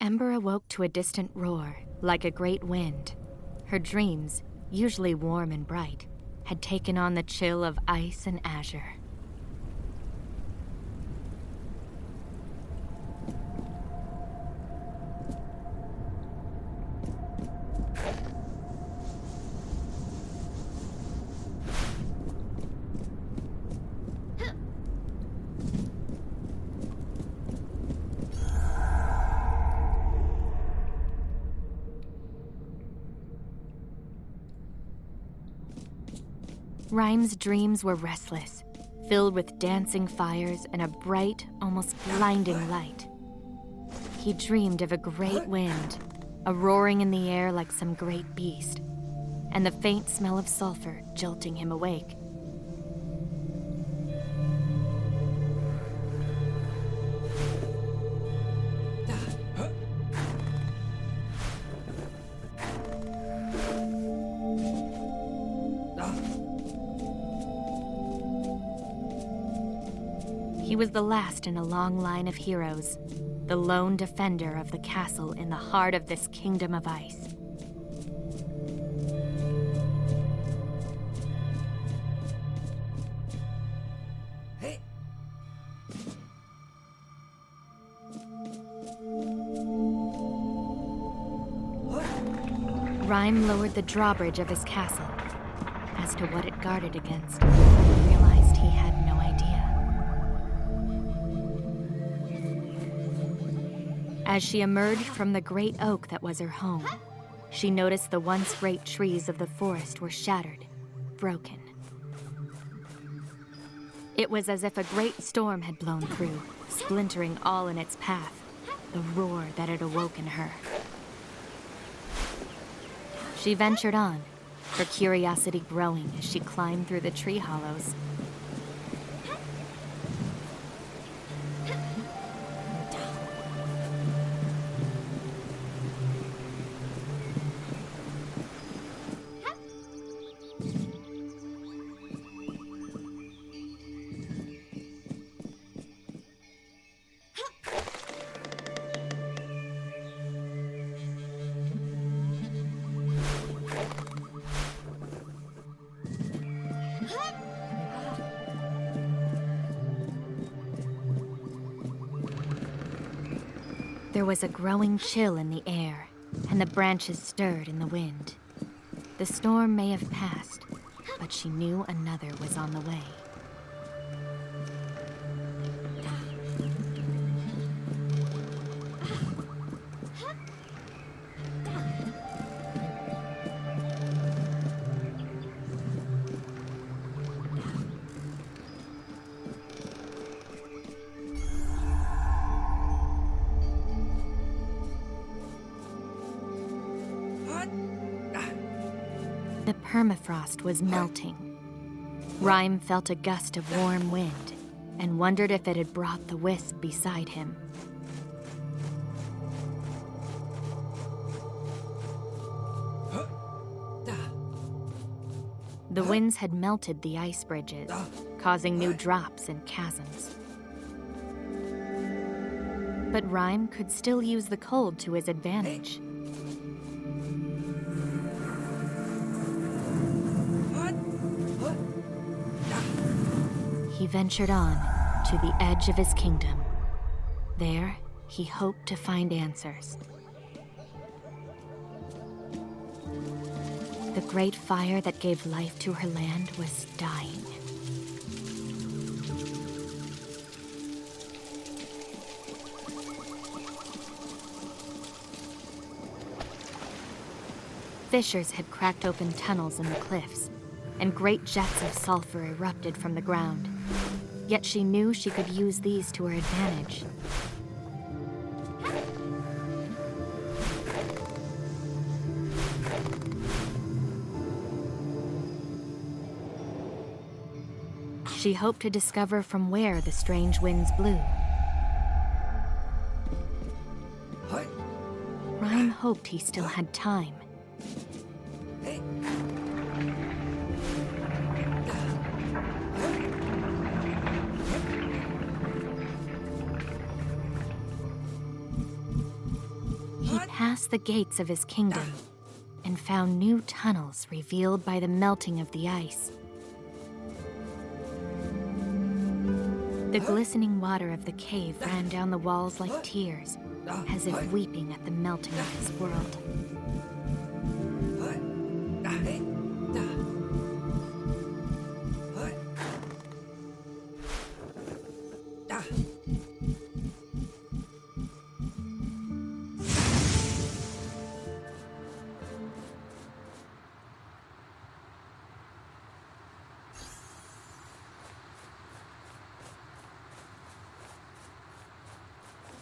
Ember awoke to a distant roar, like a great wind. Her dreams, usually warm and bright, had taken on the chill of ice and azure. Rime's dreams were restless, filled with dancing fires and a bright, almost blinding light. He dreamed of a great wind, a roaring in the air like some great beast, and the faint smell of sulfur jolting him awake. He was the last in a long line of heroes, the lone defender of the castle in the heart of this kingdom of ice. Rime lowered the drawbridge of his castle. As to what it guarded against, he realized he had no idea. As she emerged from the great oak that was her home, she noticed the once great trees of the forest were shattered, broken. It was as if a great storm had blown through, splintering all in its path, the roar that had awoken her. She ventured on, her curiosity growing as she climbed through the tree hollows. There was a growing chill in the air, and the branches stirred in the wind. The storm may have passed, but she knew another was on the way. The permafrost was melting. Rime felt a gust of warm wind and wondered if it had brought the wisp beside him. The winds had melted the ice bridges, causing new drops and chasms. But Rime could still use the cold to his advantage. He ventured on to the edge of his kingdom. There, he hoped to find answers. The great fire that gave life to her land was dying. Fissures had cracked open tunnels in the cliffs, and great jets of sulfur erupted from the ground. Yet she knew she could use these to her advantage. She hoped to discover from where the strange winds blew. Rime hoped he still had time. He passed the gates of his kingdom and found new tunnels revealed by the melting of the ice. The glistening water of the cave ran down the walls like tears, as if weeping at the melting of his world.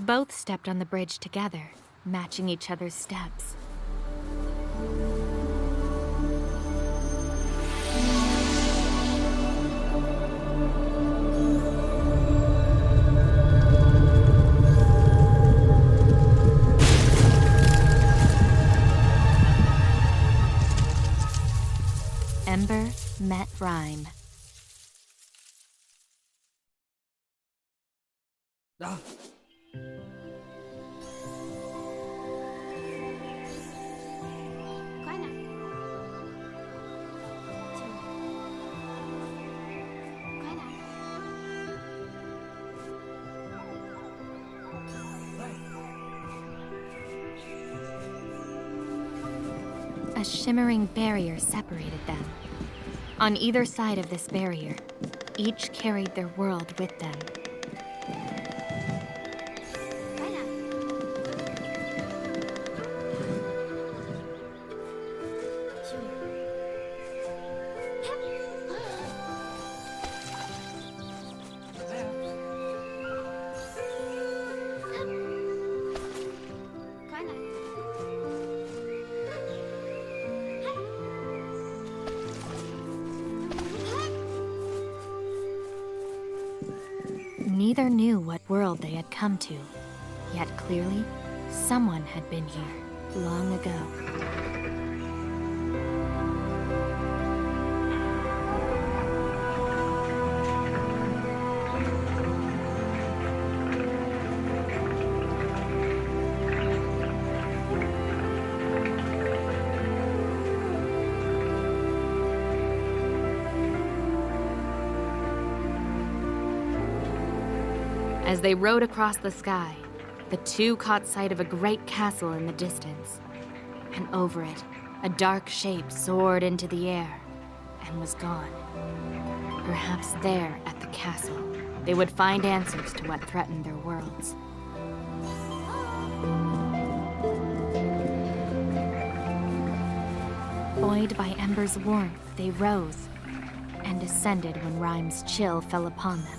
Both stepped on the bridge together, matching each other's steps. Ember met Rime. A shimmering barrier separated them. On either side of this barrier, each carried their world with them. Neither knew what world they had come to, yet clearly, someone had been here long ago. As they rode across the sky, the two caught sight of a great castle in the distance. And over it, a dark shape soared into the air and was gone. Perhaps there at the castle, they would find answers to what threatened their worlds. Buoyed by Ember's warmth, they rose and descended when Rime's chill fell upon them.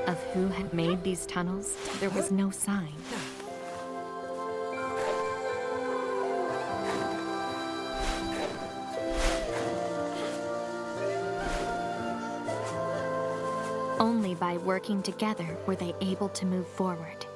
Of who had made these tunnels, there was no sign. Only by working together were they able to move forward.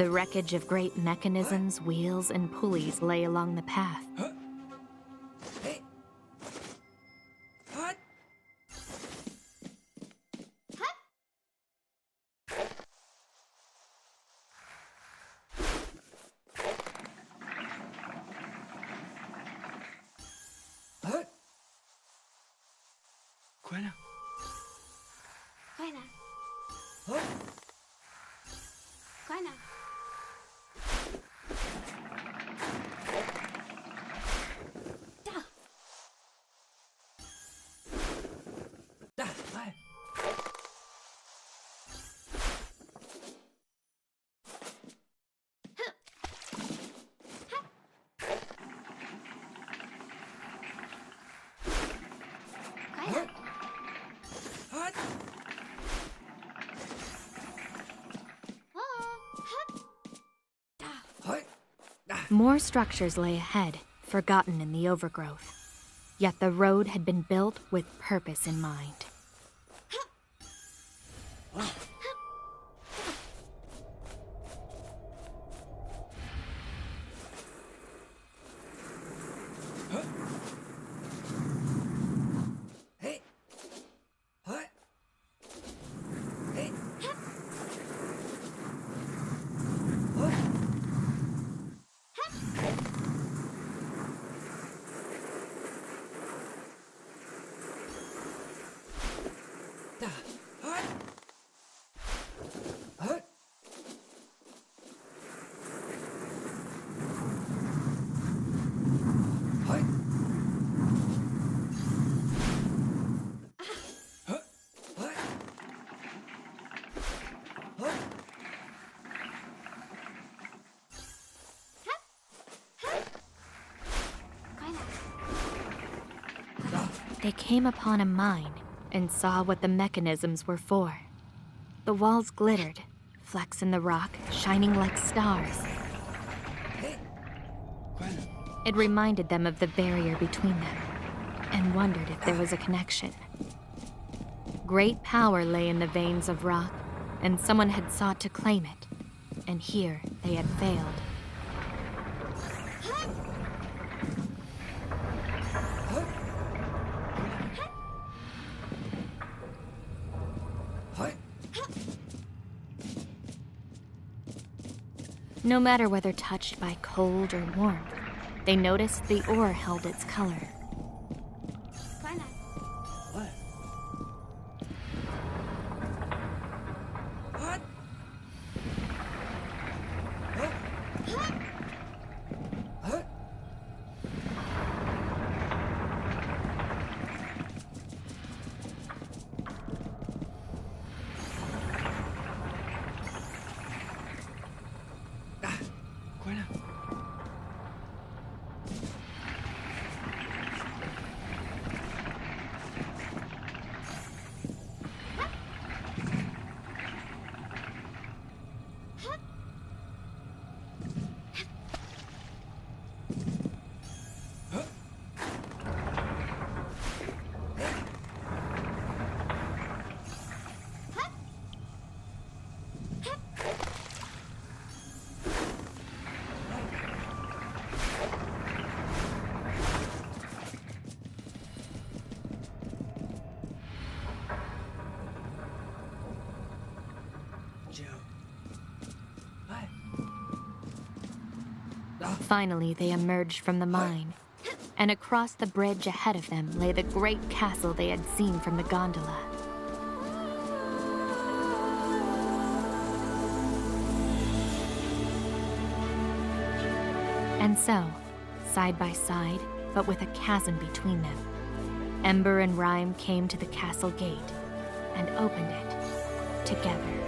The wreckage of great mechanisms, wheels, and pulleys lay along the path. More structures lay ahead, forgotten in the overgrowth. Yet the road had been built with purpose in mind. They came upon a mine and saw what the mechanisms were for. The walls glittered, flecks in the rock shining like stars. It reminded them of the barrier between them, and wondered if there was a connection. Great power lay in the veins of rock, and someone had sought to claim it, and here they had failed. No matter whether touched by cold or warmth, they noticed the ore held its color. Finally, they emerged from the mine, and across the bridge ahead of them lay the great castle they had seen from the gondola. And so, side by side, but with a chasm between them, Ember and Rime came to the castle gate and opened it together.